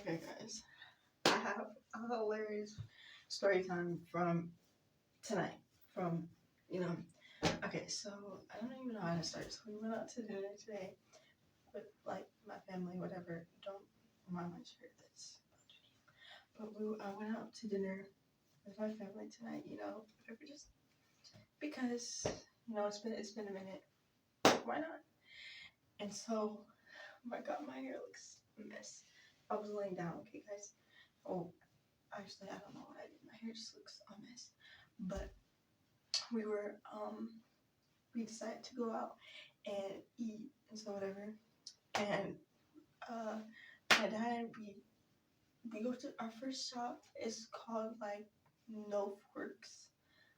Okay, guys, I have a hilarious story time from tonight. Okay, so I don't even know how to start. So we went out to dinner today with like my family, whatever. Don't mind my shirt. That's but I went out to dinner with my family tonight. Whatever, just because it's been a minute. Why not? And so, oh my God, my hair looks a mess. I was laying down. Okay, guys. Oh, actually, I don't know what I did. My hair just looks a mess. But we were we decided to go out and eat and so whatever. And my dad, we go to our first shop is called like No Forks.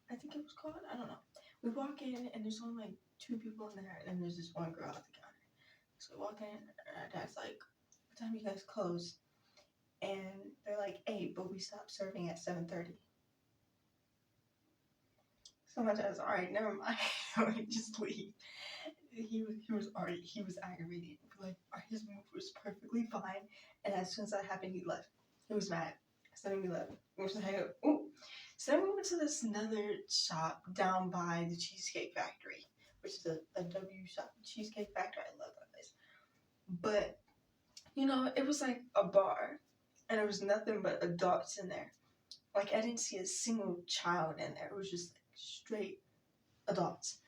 I think it was called. I don't know. We walk in and there's only like two people in there, and there's this one girl at the counter. So we walk in, and our dad's like, "What time you guys close?" And they're like 8, but we stopped serving at 7:30. So my dad's alright, never mind. We just leave. He was aggravated. Like his move was perfectly fine, and as soon as that happened, he left. He was mad. So then we left. We was like, ooh. So then we went to this another shop down by the Cheesecake Factory, which is a W shop. Cheesecake Factory. I love that place. But it was like a bar, and there was nothing but adults in there. Like I didn't see a single child in there. It was just like straight adults.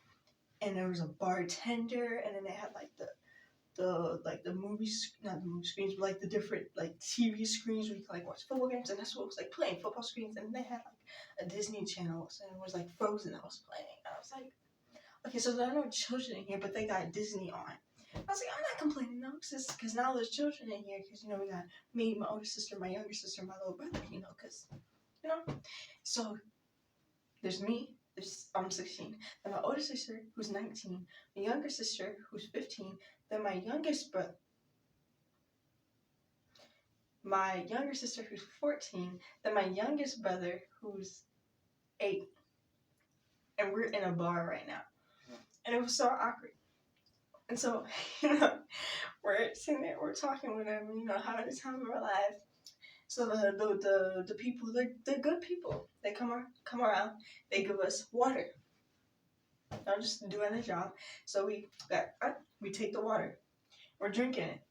And there was a bartender, and then they had like the movies, not the movie screens, but like the different like TV screens where you could like watch football games, and that's what was like playing, football screens. And they had like a Disney Channel, so it was like Frozen that was playing. And I was like, okay, so there are no children in here, but they got Disney on. I was like, I'm not complaining though, because now there's children in here, because we got me, my older sister, my younger sister, my little brother, because so there's me. I'm 16. Then my older sister, who's 19. My younger sister, who's 15. Then my younger sister, who's 14. Then my youngest brother, who's 8. And we're in a bar right now. And it was so awkward. And so, we're sitting there, we're talking with them, having the time of our life. So the people, they're good people. They come around, they give us water. I'm just doing the job. So we take the water, we're drinking it,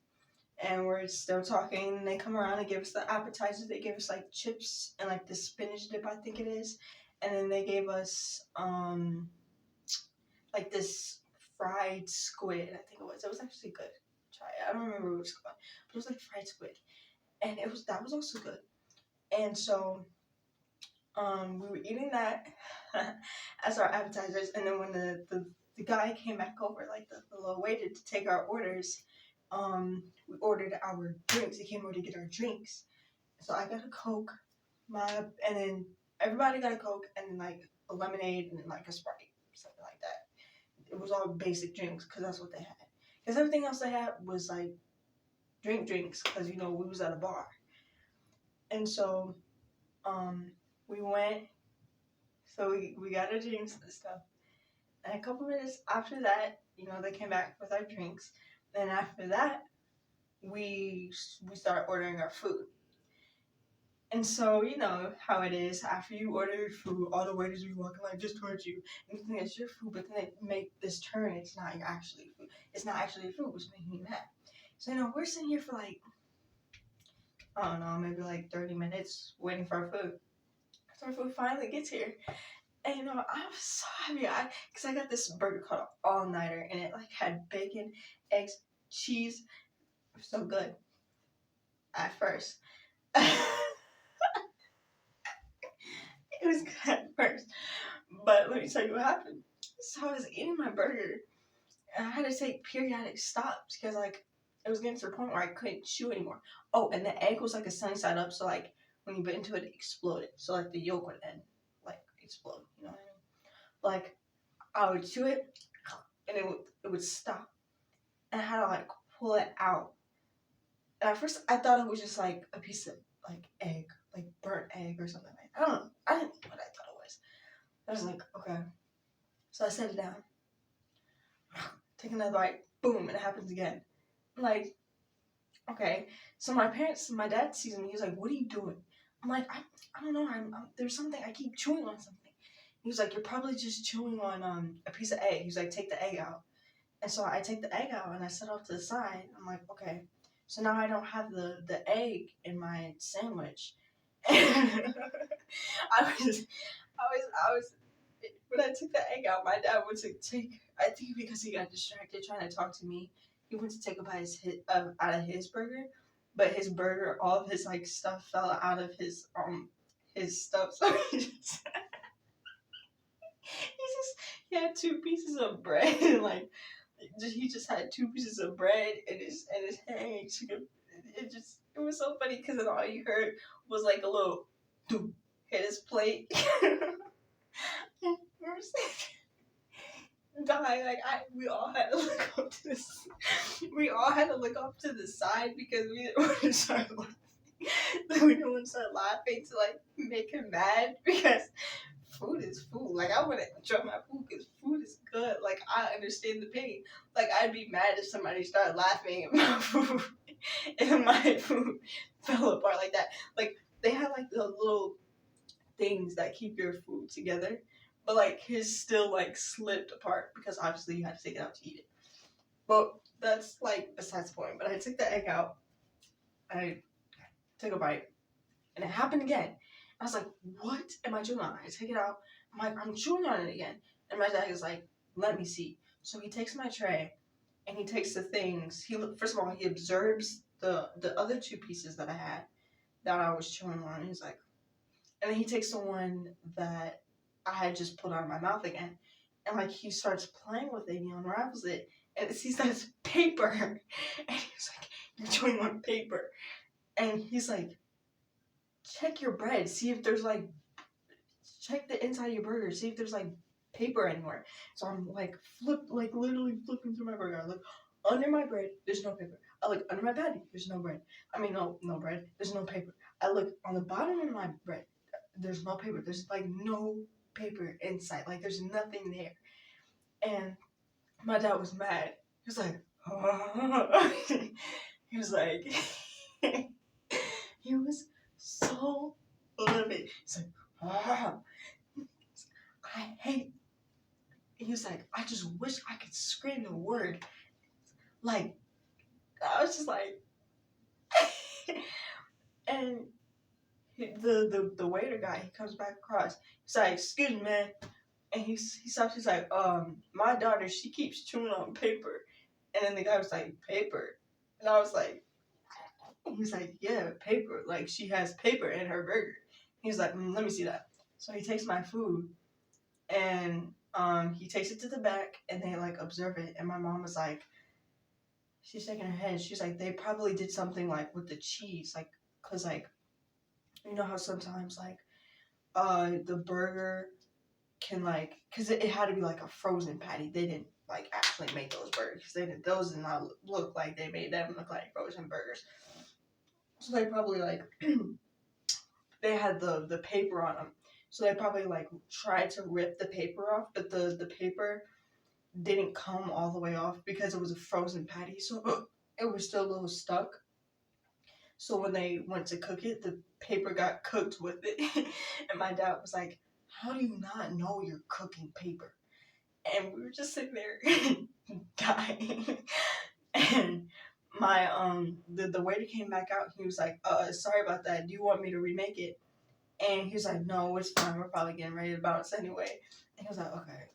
and we're still talking. And they come around and give us the appetizers. They give us like chips and like the spinach dip, I think it is, and then they gave us like this fried squid. I think it was. It was actually good. Try it. I don't remember what it was called, but it was like fried squid, and that was also good. And so we were eating that as our appetizers, and then when the guy came back over, like the little waiter, to take our orders, we ordered our drinks. He came over to get our drinks. So I got a Coke, and then everybody got a Coke, and then like a lemonade, and then like a Sprite, something like that. It was all basic drinks, because that's what they had. Because everything else they had was like drinks, because we was at a bar. And so we went, so we got our drinks and stuff. And a couple minutes after that, they came back with our drinks. Then after that, we started ordering our food. And so, you know how it is. After you order your food, all the waiters will be walking like just towards you. And you think it's your food, but then they make this turn. It's not your actually food. It's not actually your food, which makes me mad. So, we're sitting here for like, I don't know, maybe like 30 minutes waiting for our food. So our food finally gets here. And I was so happy, because I got this burger called All Nighter, and it like had bacon, eggs, cheese. It was so good at first. It was good at first, but let me tell you what happened. So I was eating my burger, and I had to take periodic stops because like it was getting to the point where I couldn't chew anymore. Oh, and the egg was like a sunny side up, so like when you bit into it, it exploded. So like the yolk would end like explode. You know what I mean? Like I would chew it, and it would stop, and I had to like pull it out. And at first, I thought it was just like a piece of like egg, like burnt egg or something like that. I don't know. I didn't know what I thought it was. I was like, okay. So I set it down. Take another bite. Boom, and it happens again. Like, Okay, so my dad sees me. He's like, "What are you doing?" I'm like, I don't know. There's something. I keep chewing on something. He was like, "You're probably just chewing on a piece of egg." He's like, "Take the egg out." And so I take the egg out and I set it off to the side. I'm like, okay. So now I don't have the egg in my sandwich. And I was when I took the egg out, my dad went to take. I think because he got distracted trying to talk to me, he went to take a bite out of his burger, but his burger, all of his like stuff fell out of his stuff. So he had two pieces of bread and like he just had two pieces of bread in his hand. It was so funny because then all you heard was like a little doop hit his plate. Die like we all had to look up to this. We all had to look up to the side because we didn't want to start laughing. We didn't want to start laughing to like make him mad because food is food. Like I wouldn't enjoy my food because food is good. Like I understand the pain. Like I'd be mad if somebody started laughing at my food and my food fell apart like that. Like they had like the little things that keep your food together, but like his still like slipped apart because obviously you had to take it out to eat it. But that's like besides the point. But I took the egg out. I took a bite, and it happened again. I was like, "What am I chewing on?" I take it out. I'm like, "I'm chewing on it again." And my dad is like, "Let me see." So he takes my tray, and he takes the things. First of all he observes the other two pieces that I had that I was chewing on. He's like, and then he takes the one that I had just pulled out of my mouth again, and like he starts playing with it. He unravels it, and it sees that it's paper, and he's like, "You're chewing on paper," and he's like, "Check your bread, see if there's like check the inside of your burger, see if there's like paper anywhere." So I'm like literally flipping through my burger. I look under my bread, there's no paper. I look under my patty, there's no bread. I mean no bread, there's no paper. I look on the bottom of my bread, there's no paper. There's like no paper inside. Like there's nothing there. And my dad was mad. He was like, he was like, he was so livid. He's like, I hate. He was like, I just wish I could scream the word. Like, I was just like, and the waiter guy, he comes back across. He's like, "Excuse me, man." And he stops. He's like, "My daughter, she keeps chewing on paper." And then the guy was like, "Paper?" And I was like, he's like, "Yeah, paper. Like she has paper in her burger." He's like, "Let me see that." So he takes my food and he takes it to the back and they like observe it. And my mom was like, she's shaking her head. She's like, they probably did something like with the cheese, like, cause like, you know how sometimes like, the burger can like, cause it had to be like a frozen patty. They didn't like actually make those burgers. They did those did not look like they made them look like frozen burgers. So they probably like they had the paper on them. So they probably like tried to rip the paper off, but the paper didn't come all the way off because it was a frozen patty. So it was still a little stuck. So when they went to cook it, the paper got cooked with it. And my dad was like, "How do you not know you're cooking paper?" And we were just sitting there dying. And my the waiter came back out. He was like, "Sorry about that. Do you want me to remake it?" And he was like, "No, it's fine. We're probably getting ready to bounce anyway." And he was like, "Okay,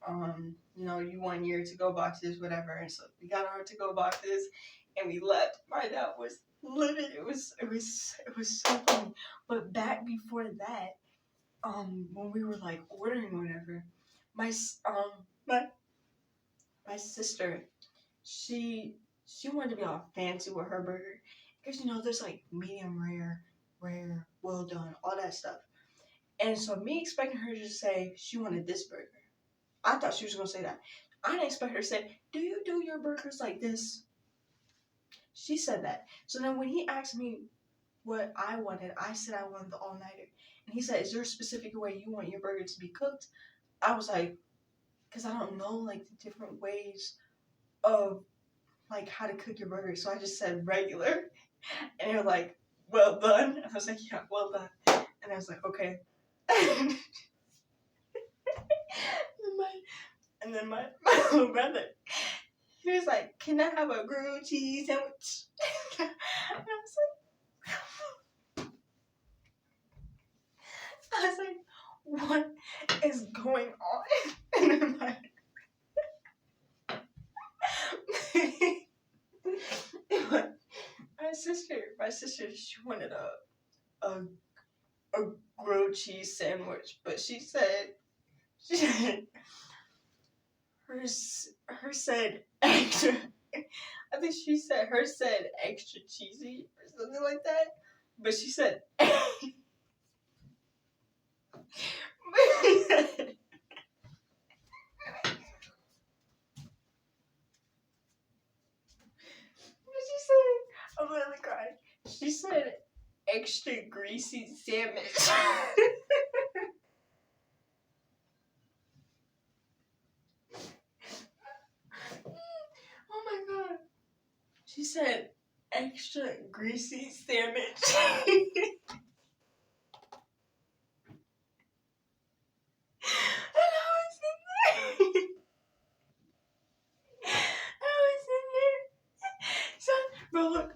you want your to go boxes, whatever." And so we got our to go boxes, and we left. My dad was livid. It was so funny. But back before that, when we were like ordering whatever, my my my sister, she wanted to be all fancy with her burger because there's like medium rare, well done, all that stuff. And so me expecting her to say she wanted this burger, I thought she was gonna say that. I didn't expect her to say, "Do you do your burgers like this?" She said that. So then when he asked me what I wanted, I said I wanted the all nighter, and he said, "Is there a specific way you want your burger to be cooked?" I was like, "Cause I don't know like the different ways of like how to cook your burger," so I just said regular. And they were like, well done. And I was like, yeah, well done. And I was like, okay. And then my little brother, he was like, can I have a grilled cheese sandwich? And I was like, what is going on? And then my sister, she wanted a grilled cheese sandwich, but she said her said extra. I think she said hers said extra cheesy or something like that. But she said. She said, I'm literally crying. She said extra greasy sandwich. Oh my god. She said extra greasy sandwich. And I was in there. So, bro, look,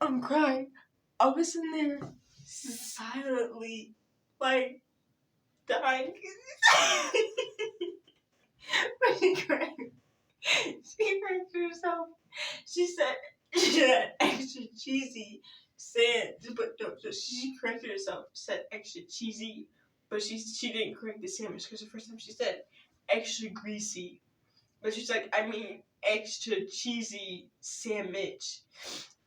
I'm crying. I was in there silently, like, dying. But she corrected herself. She said extra cheesy. But no, so she corrected herself. Said extra cheesy, but she didn't correct the sandwich because the first time she said extra greasy, but she's like, I mean extra cheesy sandwich.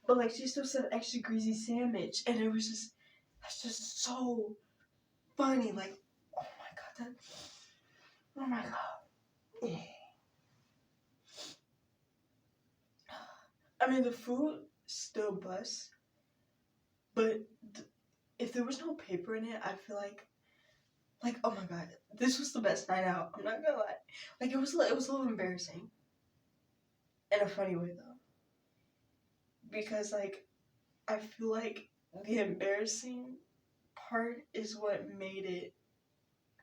But like she still said extra greasy sandwich, and it was just that's just so funny. Like, oh my god, oh my god. I mean, the food still busts, but if there was no paper in it, I feel like, oh my god, this was the best night out. I'm not gonna lie. Like, it was a little embarrassing, in a funny way though, because like I feel like the embarrassing part is what made it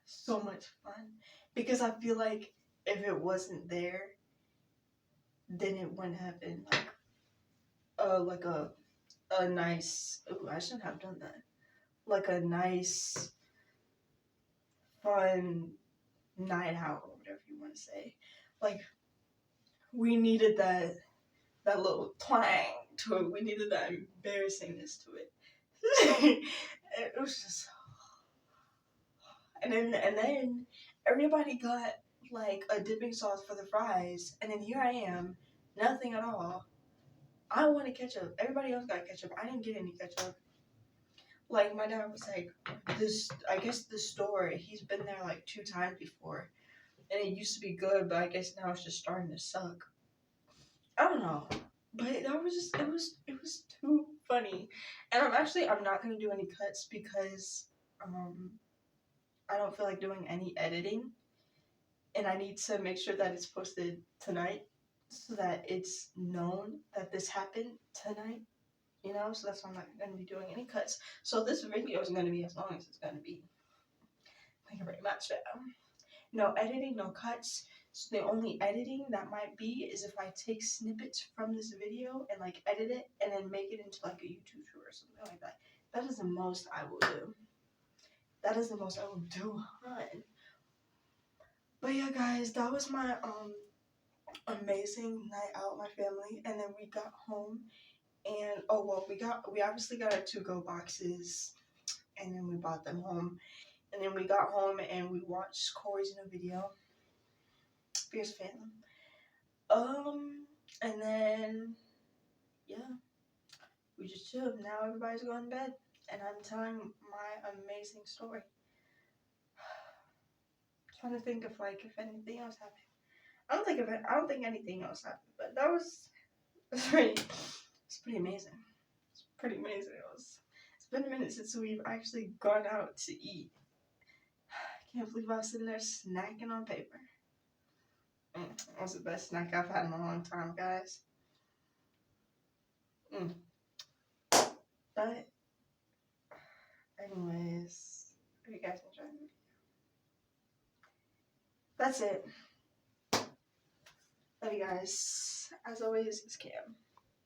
so much fun. Because I feel like if it wasn't there, then it wouldn't have been like a nice. Ooh, I shouldn't have done that. Like a nice, fun night out or whatever you want to say. Like we needed that little twang to it. We needed that embarrassingness to it. It was just, and then everybody got like a dipping sauce for the fries, and then here I am, nothing at all. I wanted ketchup. Everybody else got ketchup. I didn't get any ketchup. Like my dad was like, this. I guess the store. He's been there like 2 times before, and it used to be good, but I guess now it's just starting to suck. I don't know, but that was just it was too funny, and I'm not gonna do any cuts because I don't feel like doing any editing, and I need to make sure that it's posted tonight so that it's known that this happened tonight. You know, so that's why I'm not gonna be doing any cuts. So this video is gonna be as long as it's gonna be. Thank you very much, fam. No editing, no cuts. So the only editing that might be is if I take snippets from this video and like edit it and then make it into like a YouTube tour or something like that. That is the most I will do. That is the most I will do, hun. But yeah, guys, that was my amazing night out with my family, and then we got home, and oh well, we obviously got our to-go boxes, and then we brought them home, and then we got home and we watched Corey's new video. Fierce Phantom. And then yeah, we just chilled. Now everybody's going to bed, and I'm telling my amazing story. Trying to think of like if anything else happened. I don't think anything else happened, but that was it's pretty amazing. It's pretty amazing. It's been a minute since we've actually gone out to eat. I can't believe I was sitting there snacking on paper. That was the best snack I've had in a long time, guys. But anyways, hope you guys enjoyed it. That's it. Love you guys. As always, it's Cam.